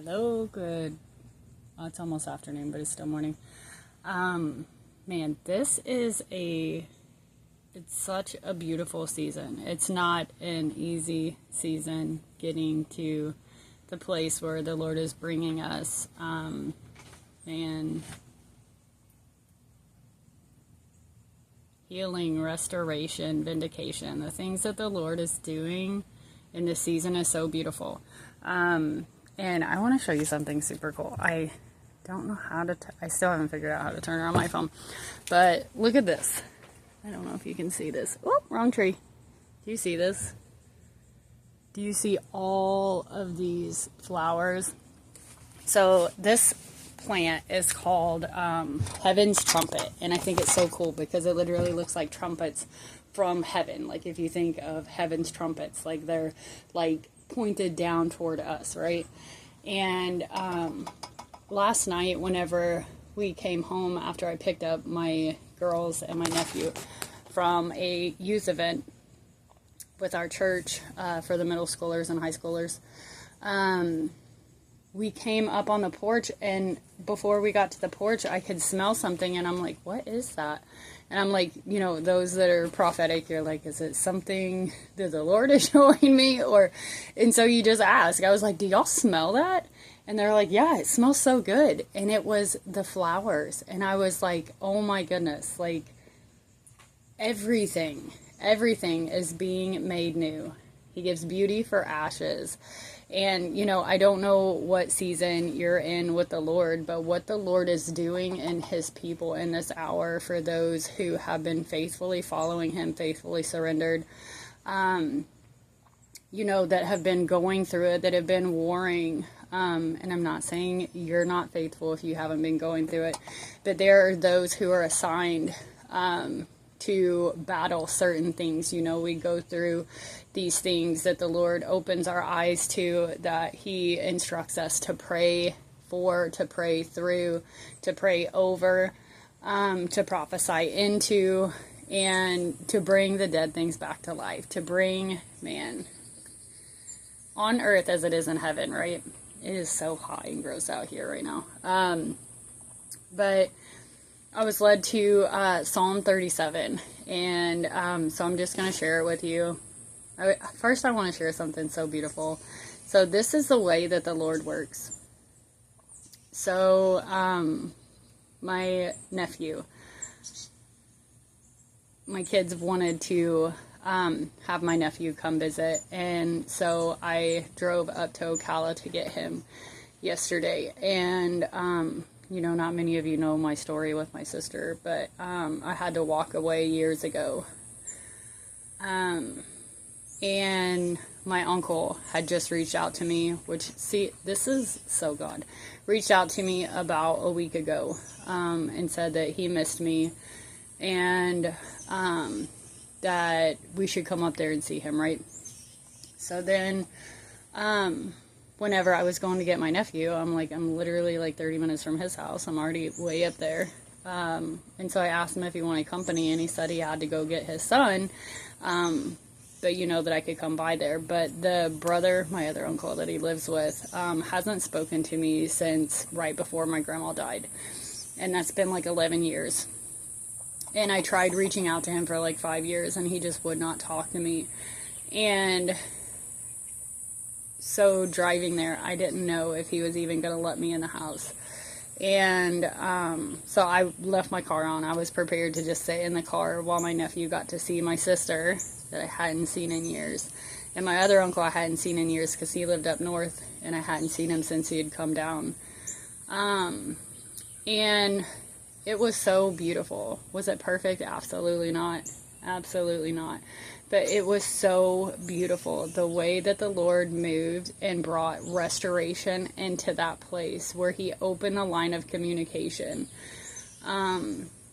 Hello, good. It's almost afternoon, but it's still morning. Man, it's such a beautiful season. It's not an easy season getting to the place where the Lord is bringing us. And healing, restoration, vindication, the things that the Lord is doing in this season is so beautiful. And I want to show you something super cool. I don't know how to, I still haven't figured out how to turn it on my phone. But look at this. I don't know if you can see this. Oh, wrong tree. Do you see this? Do you see all of these flowers? So this plant is called Heaven's Trumpet. And I think it's so cool because it literally looks like trumpets from heaven. Like if you think of heaven's trumpets, like they're like pointed down toward us, right? And last night, whenever we came home after I picked up my girls and my nephew from a youth event with our church for the middle schoolers and high schoolers, we came up on the porch, and before we got to the porch, I could smell something, and I'm like, what is that? And I'm like, you know, those that are prophetic, you're like, is it something that the Lord is showing me? And so you just ask. I was like, do y'all smell that? And they're like, yeah, it smells so good. And it was the flowers. And I was like, oh my goodness, like everything is being made new. He gives beauty for ashes. And, you know, I don't know what season you're in with the Lord, but what the Lord is doing in his people in this hour for those who have been faithfully following him, faithfully surrendered, you know, that have been going through it, that have been warring. And I'm not saying you're not faithful if you haven't been going through it, but there are those who are assigned to battle certain things. You know, we go through these things that the Lord opens our eyes to, that he instructs us to pray for, to pray through, to pray over, to prophesy into, and to bring the dead things back to life, to bring, man, on earth as it is in heaven, right? It is so hot and gross out here right now. But I was led to Psalm 37, and so I'm just going to share it with you. First, I want to share something so beautiful. So this is the way that the Lord works. So my nephew, my kids wanted to have my nephew come visit, and so I drove up to Ocala to get him yesterday. And you know, not many of you know my story with my sister, but I had to walk away years ago. And my uncle had just reached out to me, which, see, this is so God, reached out to me about a week ago, and said that he missed me, and that we should come up there and see him, right? So then, whenever I was going to get my nephew, I'm literally like 30 minutes from his house. I'm already way up there. And so I asked him if he wanted company, and he said he had to go get his son. But you know that I could come by there. But the brother, my other uncle that he lives with, hasn't spoken to me since right before my grandma died. And that's been like 11 years. And I tried reaching out to him for like 5 years, and he just would not talk to me. And so driving there, I didn't know if he was even going to let me in the house. And so I left my car on. I was prepared to just stay in the car while my nephew got to see my sister that I hadn't seen in years. And my other uncle I hadn't seen in years because he lived up north, and I hadn't seen him since he had come down. And it was so beautiful. Was it perfect? Absolutely not. Absolutely not. But it was so beautiful, the way that the Lord moved and brought restoration into that place where he opened a line of communication,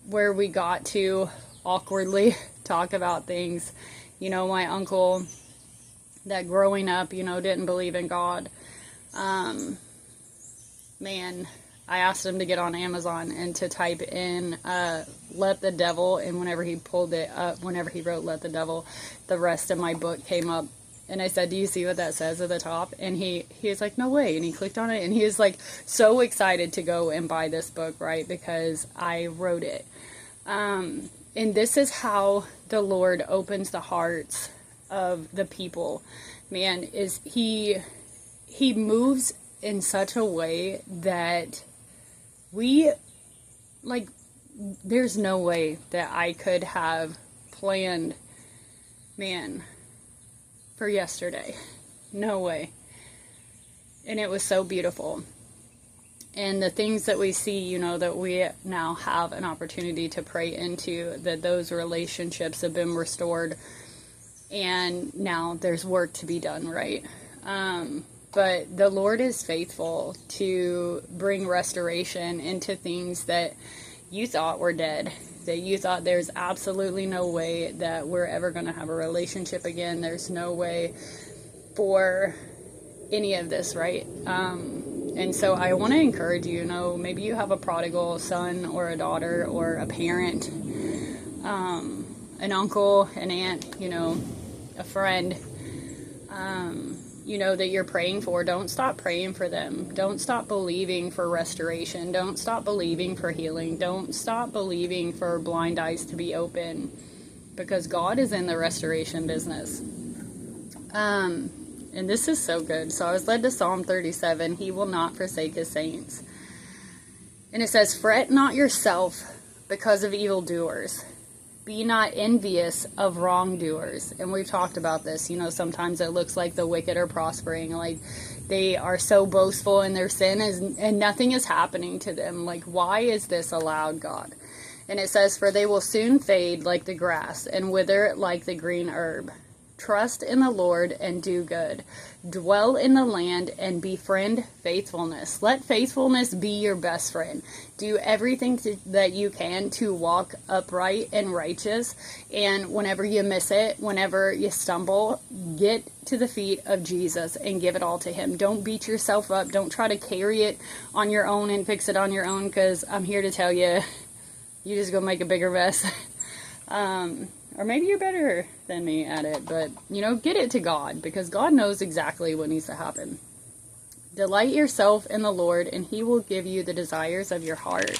where we got to awkwardly talk about things. You know, my uncle that growing up, you know, didn't believe in God. Man, I asked him to get on Amazon and to type in let the devil, and whenever he pulled it up, whenever he wrote let the devil, the rest of my book came up And I said, do you see what that says at the top? And he was like, no way. And he clicked on it, and he was like so excited to go and buy this book, right? Because I wrote it. And this is how the Lord opens the hearts of the people. Man, is he moves in such a way that we, like, there's no way that I could have planned, man, for yesterday. No way. And it was so beautiful. And the things that we see, you know, that we now have an opportunity to pray into, that those relationships have been restored, and now there's work to be done, right? But the Lord is faithful to bring restoration into things that you thought were dead, that you thought there's absolutely no way that we're ever going to have a relationship again. There's no way for any of this, right? And so I want to encourage you, you know, maybe you have a prodigal son or a daughter or a parent, an uncle, an aunt, you know, a friend, you know, that you're praying for. Don't stop praying for them. Don't stop believing for restoration. Don't stop believing for healing. Don't stop believing for blind eyes to be open, because God is in the restoration business. And this is so good. So I was led to Psalm 37. He will not forsake his saints. And it says, fret not yourself because of evildoers. Be not envious of wrongdoers. And we've talked about this. You know, sometimes it looks like the wicked are prospering. Like, they are so boastful in their sin and nothing is happening to them. Like, why is this allowed, God? And it says, for they will soon fade like the grass and wither like the green herb. Trust in the Lord and do good. Dwell in the land and befriend faithfulness. Let faithfulness be your best friend. Do everything that you can to walk upright and righteous. And whenever you miss it, whenever you stumble, get to the feet of Jesus and give it all to him. Don't beat yourself up. Don't try to carry it on your own and fix it on your own, because I'm here to tell you, you just go make a bigger mess. Or maybe you're better than me at it, but, you know, get it to God, because God knows exactly what needs to happen. Delight yourself in the Lord, and he will give you the desires of your heart.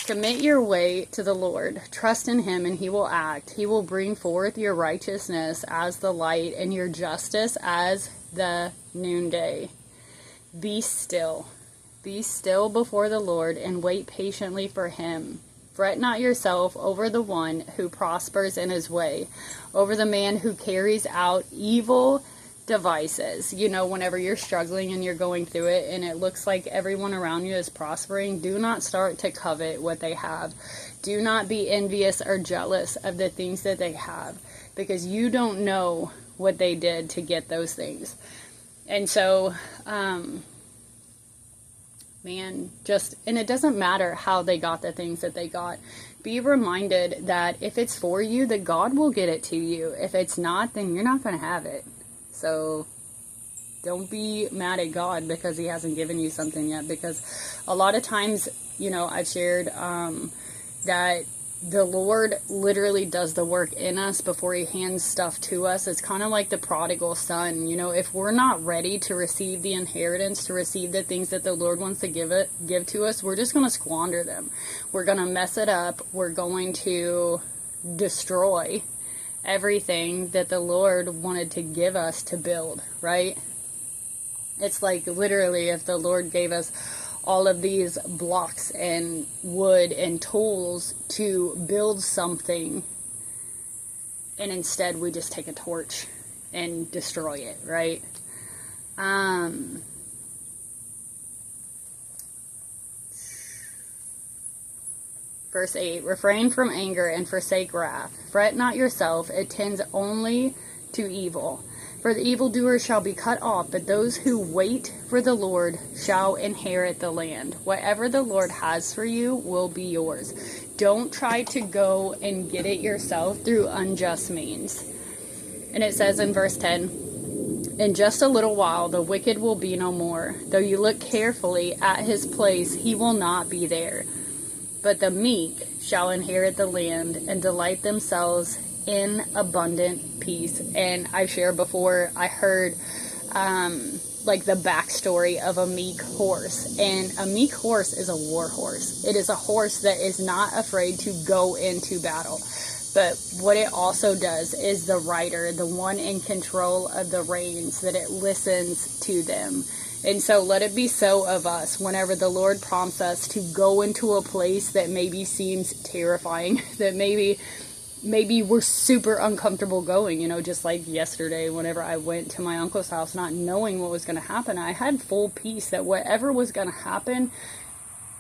Commit your way to the Lord. Trust in him, and he will act. He will bring forth your righteousness as the light and your justice as the noonday. Be still. Be still before the Lord and wait patiently for him. Fret not yourself over the one who prospers in his way, over the man who carries out evil devices. You know, whenever you're struggling and you're going through it and it looks like everyone around you is prospering, do not start to covet what they have. Do not be envious or jealous of the things that they have, because you don't know what they did to get those things. And so, man, and it doesn't matter how they got the things that they got. Be reminded that if it's for you, that God will get it to you. If it's not, then you're not going to have it. So don't be mad at God because he hasn't given you something yet. Because a lot of times, you know, I've shared that the Lord literally does the work in us before he hands stuff to us. It's kind of like the prodigal son. You know, if we're not ready to receive the inheritance, to receive the things that the Lord wants to give to us, we're just going to squander them. We're going to mess it up. We're going to destroy everything that the Lord wanted to give us to build, right? It's like literally if the Lord gave us all of these blocks and wood and tools to build something, and instead we just take a torch and destroy it, right? Verse 8, refrain from anger and forsake wrath. Fret not yourself, it tends only to evil. For the evildoer shall be cut off, but those who wait for the Lord shall inherit the land. Whatever the Lord has for you will be yours. Don't try to go and get it yourself through unjust means. And it says in verse 10, in just a little while the wicked will be no more. Though you look carefully at his place, he will not be there. But the meek shall inherit the land and delight themselves in abundant peace. And I've shared before, I heard like the backstory of a meek horse. And a meek horse is a war horse. It is a horse that is not afraid to go into battle. But what it also does is the rider, the one in control of the reins, that it listens to them. And so let it be so of us whenever the Lord prompts us to go into a place that maybe seems terrifying, that maybe we're super uncomfortable going, you know, just like yesterday whenever I went to my uncle's house not knowing what was going to happen. I had full peace that whatever was going to happen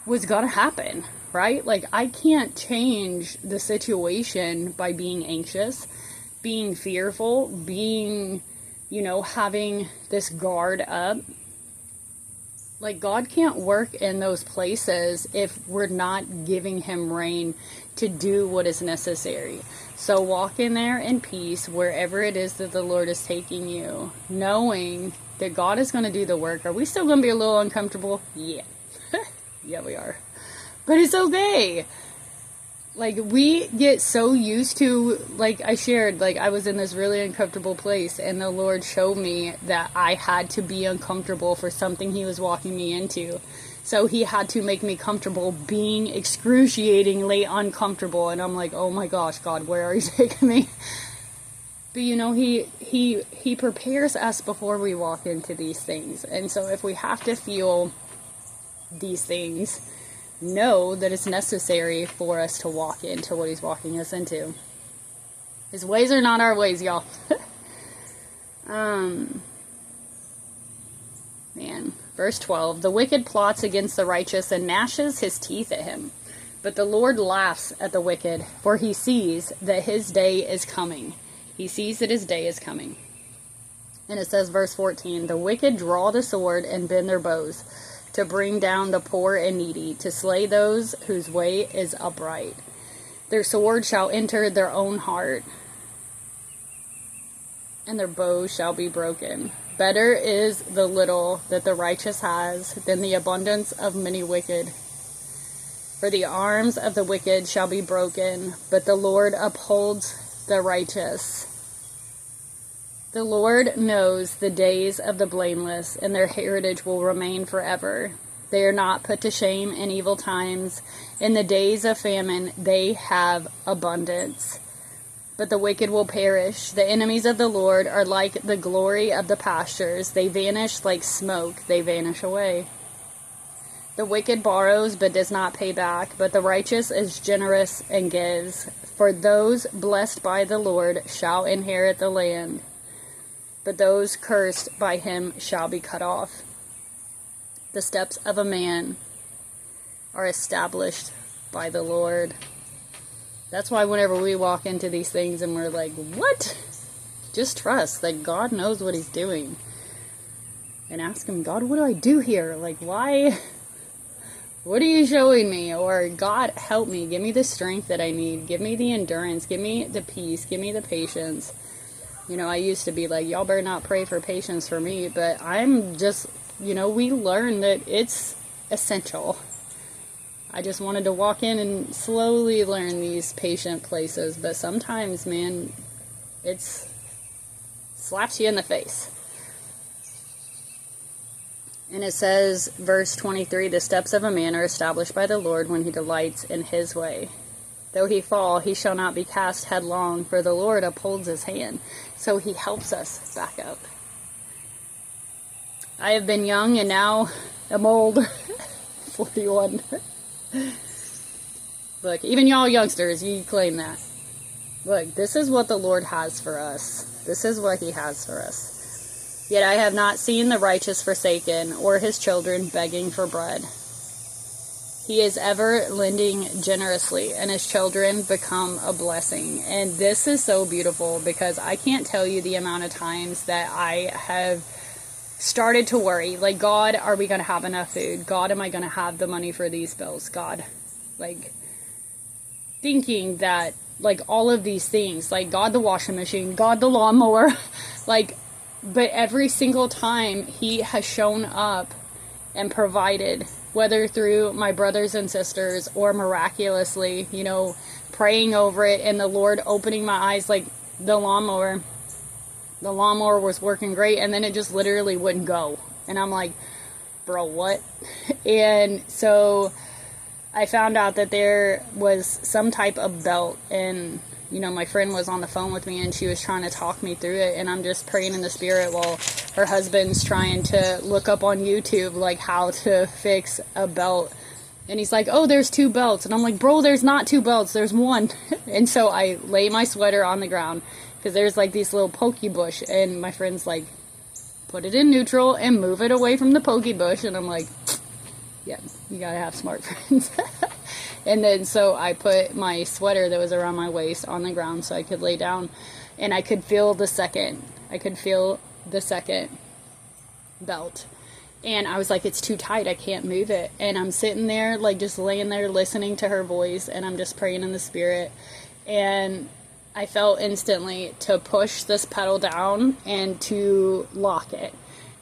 was going to happen, right? Like, I can't change the situation by being anxious, being fearful, being, you know, having this guard up. Like, God can't work in those places if we're not giving him rein to do what is necessary. So walk in there in peace wherever it is that the Lord is taking you, knowing that God is going to do the work. Are we still going to be a little uncomfortable? Yeah. Yeah, we are. But it's okay. Like, we get so used to, like I shared, like, I was in this really uncomfortable place, and the Lord showed me that I had to be uncomfortable for something he was walking me into. So he had to make me comfortable being excruciatingly uncomfortable. And I'm like, oh my gosh, God, where are you taking me? But you know, he prepares us before we walk into these things. And so if we have to feel these things, know that it's necessary for us to walk into what he's walking us into. His ways are not our ways, y'all. Man. Verse 12, the wicked plots against the righteous and gnashes his teeth at him. But the Lord laughs at the wicked, for he sees that his day is coming. He sees that his day is coming. And it says, verse 14, the wicked draw the sword and bend their bows, to bring down the poor and needy, to slay those whose way is upright. Their sword shall enter their own heart, and their bows shall be broken. Better is the little that the righteous has than the abundance of many wicked. For the arms of the wicked shall be broken, but the Lord upholds the righteous. The Lord knows the days of the blameless, and their heritage will remain forever. They are not put to shame in evil times. In the days of famine they have abundance. But the wicked will perish. The enemies of the Lord are like the glory of the pastures. They vanish like smoke. They vanish away. The wicked borrows but does not pay back, but the righteous is generous and gives. For those blessed by the Lord shall inherit the land, but those cursed by him shall be cut off. The steps of a man are established by the Lord. That's why whenever we walk into these things and we're like, what? Just trust that God knows what he's doing. And ask him, God, what do I do here? Like, why? What are you showing me? Or, God, help me. Give me the strength that I need. Give me the endurance. Give me the peace. Give me the patience. You know, I used to be like, y'all better not pray for patience for me. But I'm just, you know, we learn that it's essential. I just wanted to walk in and slowly learn these patient places. But sometimes, man, it's slaps you in the face. And it says, verse 23, the steps of a man are established by the Lord when he delights in his way. Though he fall, he shall not be cast headlong, for the Lord upholds his hand. So he helps us back up. I have been young and now am old. 41. Look, even y'all youngsters, you claim that. Look, this is what the Lord has for us. This is what he has for us. Yet I have not seen the righteous forsaken, or his children begging for bread. He is ever lending generously, and his children become a blessing. And this is so beautiful, because I can't tell you the amount of times that I have started to worry, like, God, are we going to have enough food? God, am I going to have the money for these bills? God, like, thinking that, like, all of these things, like, God, the washing machine, God, the lawnmower, like, but every single time he has shown up and provided, whether through my brothers and sisters or miraculously, you know, praying over it, and the Lord opening my eyes, like the lawnmower was working great, and then it just literally wouldn't go. And I'm like, bro, what? And so I found out that there was some type of belt, and my friend was on the phone with me, and she was trying to talk me through it, and I'm just praying in the spirit while her husband's trying to look up on YouTube, like, how to fix a belt. And he's like, oh, there's 2 belts. And I'm like, bro, there's not 2 belts, there's 1. And so I lay my sweater on the ground, because there's like this little pokey bush, and my friend's like, put it in neutral and move it away from the pokey bush. And I'm like, yeah, you gotta have smart friends. And then so I put my sweater that was around my waist on the ground so I could lay down, and I could feel the second belt. And I was like, it's too tight, I can't move it. And I'm sitting there, like, just laying there listening to her voice, and I'm just praying in the spirit. And I felt instantly to push this pedal down and to lock it.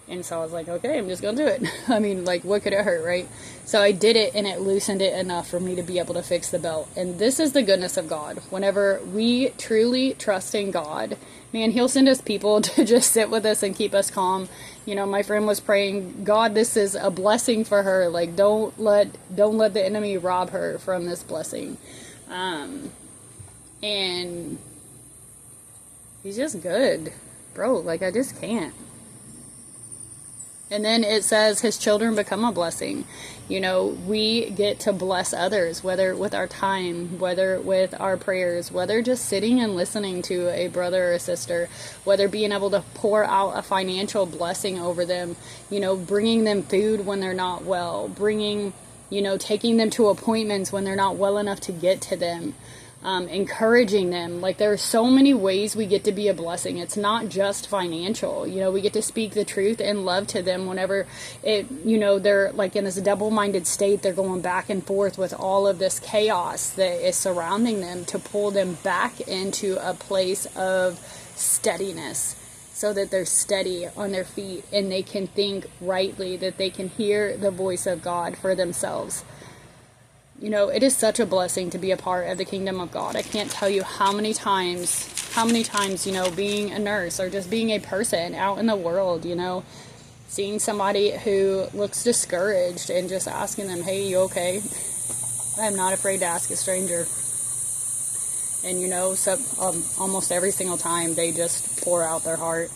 And so I was like, okay, I'm just going to do it. I mean, like, what could it hurt, right? So I did it, and it loosened it enough for me to be able to fix the belt. And this is the goodness of God. Whenever we truly trust in God, man, he'll send us people to just sit with us and keep us calm. My friend was praying, God, this is a blessing for her. Like, don't let the enemy rob her from this blessing. And he's just good, bro. Like, I just can't. And then it says his children become a blessing. We get to bless others, whether with our time, whether with our prayers, whether just sitting and listening to a brother or a sister, whether being able to pour out a financial blessing over them, bringing them food when they're not well, taking them to appointments when they're not well enough to get to them. Encouraging them. Like, there are so many ways we get to be a blessing. It's not just financial. We get to speak the truth and love to them whenever they're like in this double-minded state. They're going back and forth with all of this chaos that is surrounding them, to pull them back into a place of steadiness, so that they're steady on their feet and they can think rightly, that they can hear the voice of God for themselves. It is such a blessing to be a part of the kingdom of God. I can't tell you how many times, being a nurse or just being a person out in the world, seeing somebody who looks discouraged and just asking them, hey, you okay? I'm not afraid to ask a stranger. And, almost every single time they just pour out their heart.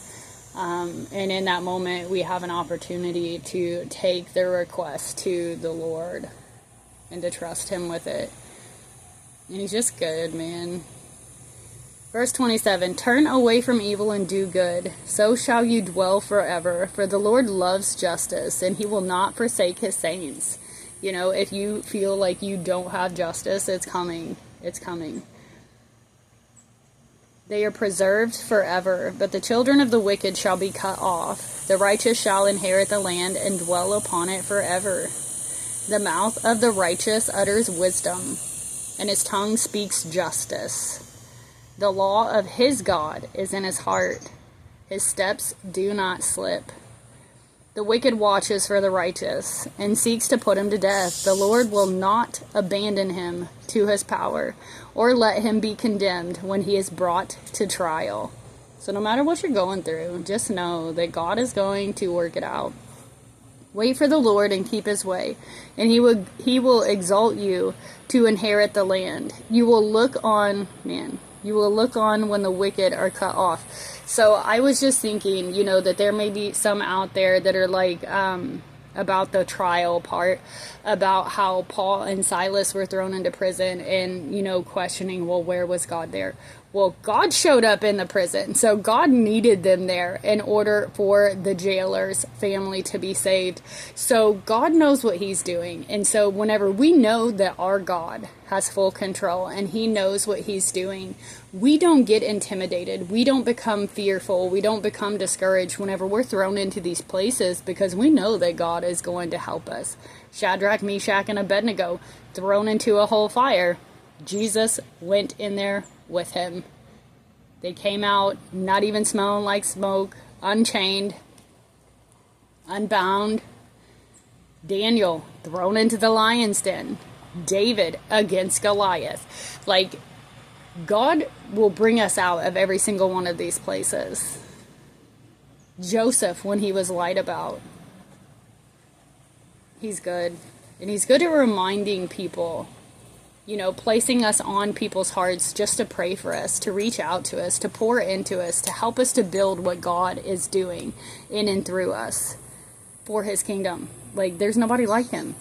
And in that moment, we have an opportunity to take their request to the Lord and to trust him with it. And he's just good, man. Verse 27, turn away from evil and do good, so shall you dwell forever. For the Lord loves justice, and he will not forsake his saints. If you feel like you don't have justice, it's coming. It's coming. They are preserved forever, but the children of the wicked shall be cut off. The righteous shall inherit the land and dwell upon it forever. The mouth of the righteous utters wisdom, and his tongue speaks justice. The law of his God is in his heart. His steps do not slip. The wicked watches for the righteous, and seeks to put him to death. The Lord will not abandon him to his power, or let him be condemned when he is brought to trial. So no matter what you're going through, just know that God is going to work it out. Wait for the Lord and keep his way, and he will exalt you to inherit the land. You will look on when the wicked are cut off. So I was just thinking, that there may be some out there that are like, about the trial part, about how Paul and Silas were thrown into prison and, questioning, well, where was God there? Well, God showed up in the prison, so God needed them there in order for the jailer's family to be saved. So God knows what he's doing. And so whenever we know that our God has full control and he knows what he's doing, we don't get intimidated. We don't become fearful. We don't become discouraged whenever we're thrown into these places, because we know that God is going to help us. Shadrach, Meshach, and Abednego thrown into a whole fire. Jesus went in there with him. They came out not even smelling like smoke, unchained, unbound. Daniel thrown into the lion's den. David against Goliath. Like, God will bring us out of every single one of these places. Joseph, when he was lied about, he's good. And he's good at reminding people, you know, placing us on people's hearts just to pray for us, to reach out to us, to pour into us, to help us to build what God is doing in and through us for his kingdom. Like, there's nobody like him.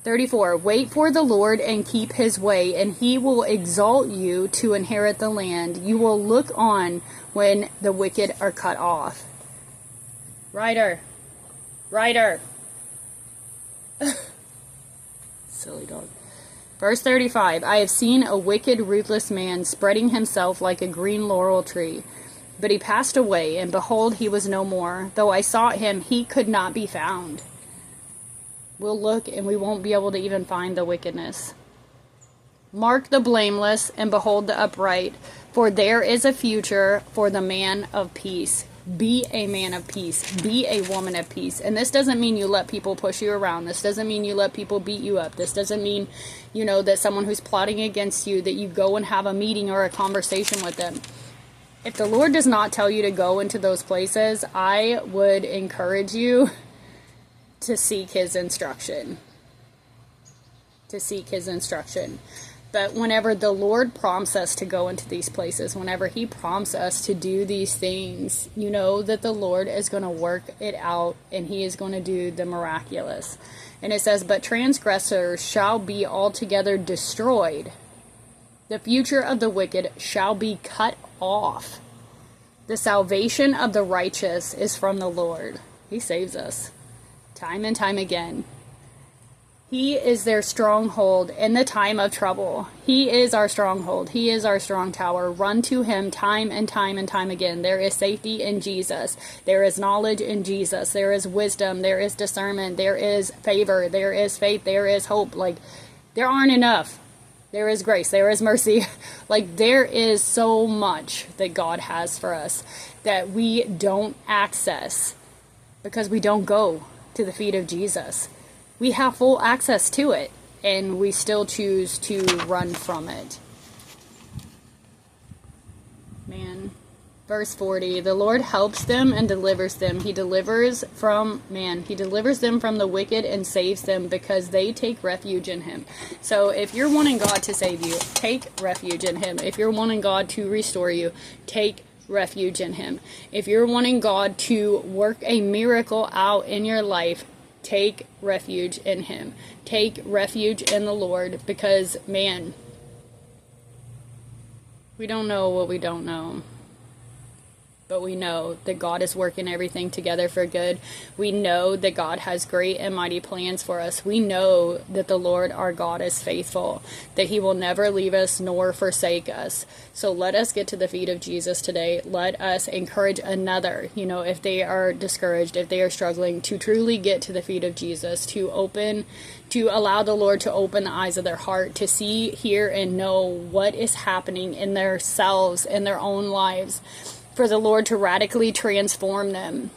34, wait for the Lord and keep his way, and he will exalt you to inherit the land. You will look on when the wicked are cut off. Ryder. Silly dog. Verse 35, I have seen a wicked, ruthless man spreading himself like a green laurel tree. But he passed away, and behold, he was no more. Though I sought him, he could not be found. We'll look, and we won't be able to even find the wickedness. Mark the blameless, and behold the upright, for there is a future for the man of peace. Be a man of peace. Be a woman of peace. And this doesn't mean you let people push you around. This doesn't mean you let people beat you up. This doesn't mean, you know, that someone who's plotting against you, that you go and have a meeting or a conversation with them. If the Lord does not tell you to go into those places, I would encourage you to seek his instruction. But whenever the Lord prompts us to go into these places, whenever he prompts us to do these things, you know that the Lord is going to work it out, and he is going to do the miraculous. And it says, but transgressors shall be altogether destroyed. The future of the wicked shall be cut off. The salvation of the righteous is from the Lord. He saves us time and time again. He is their stronghold in the time of trouble. He is our stronghold. He is our strong tower. Run to him time and time and time again. There is safety in Jesus. There is knowledge in Jesus. There is wisdom. There is discernment. There is favor. There is faith. There is hope. Like, there aren't enough. There is grace. There is mercy. Like, there is so much that God has for us that we don't access because we don't go to the feet of Jesus. We have full access to it, and we still choose to run from it. Man. Verse 40, the Lord helps them and delivers them. He delivers them from the wicked and saves them because they take refuge in him. So if you're wanting God to save you, take refuge in him. If you're wanting God to restore you, take refuge in him. If you're wanting God to work a miracle out in your life, take refuge in him. Take refuge in the Lord, because, man, we don't know what we don't know. But we know that God is working everything together for good. We know that God has great and mighty plans for us. We know that the Lord our God is faithful, that he will never leave us nor forsake us. So let us get to the feet of Jesus today. Let us encourage another, you know, if they are discouraged, if they are struggling, to truly get to the feet of Jesus, to allow the Lord to open the eyes of their heart, to see, hear, and know what is happening in themselves, in their own lives, for the Lord to radically transform them.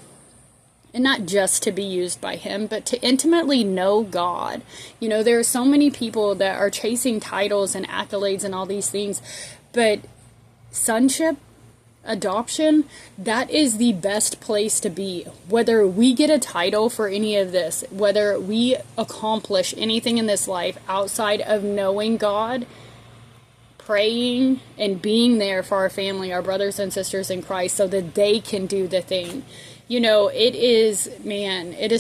And not just to be used by him, but to intimately know God. You know, there are so many people that are chasing titles and accolades and all these things, but sonship, adoption, that is the best place to be. Whether we get a title for any of this, whether we accomplish anything in this life outside of knowing God, praying and being there for our family, our brothers and sisters in Christ, so that they can do the thing. You know, it is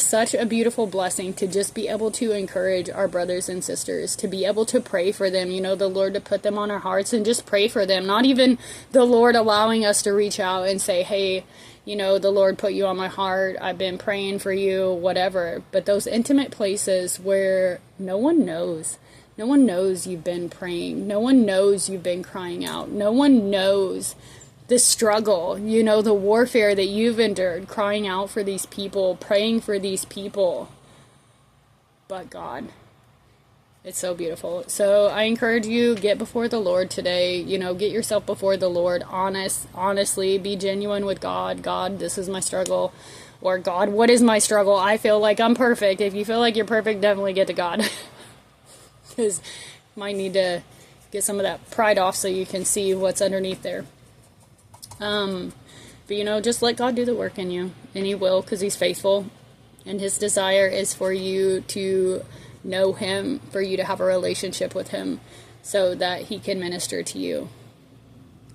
such a beautiful blessing to just be able to encourage our brothers and sisters, to be able to pray for them, you know, the Lord to put them on our hearts and just pray for them. Not even the Lord allowing us to reach out and say, hey, you know, the Lord put you on my heart, I've been praying for you, whatever. But those intimate places where no one knows. No one knows you've been praying. No one knows you've been crying out. No one knows the struggle, you know, the warfare that you've endured, crying out for these people, praying for these people. But God. It's so beautiful. So I encourage you, get before the Lord today. You know, get yourself before the Lord. Honestly, be genuine with God. God, this is my struggle. Or God, what is my struggle? I feel like I'm perfect. If you feel like you're perfect, definitely get to God. because might need to get some of that pride off so you can see what's underneath there. But you know, just let God do the work in you, and He will, because He's faithful, and His desire is for you to know Him, for you to have a relationship with Him, so that He can minister to you.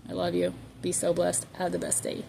I love you. Be so blessed. Have the best day.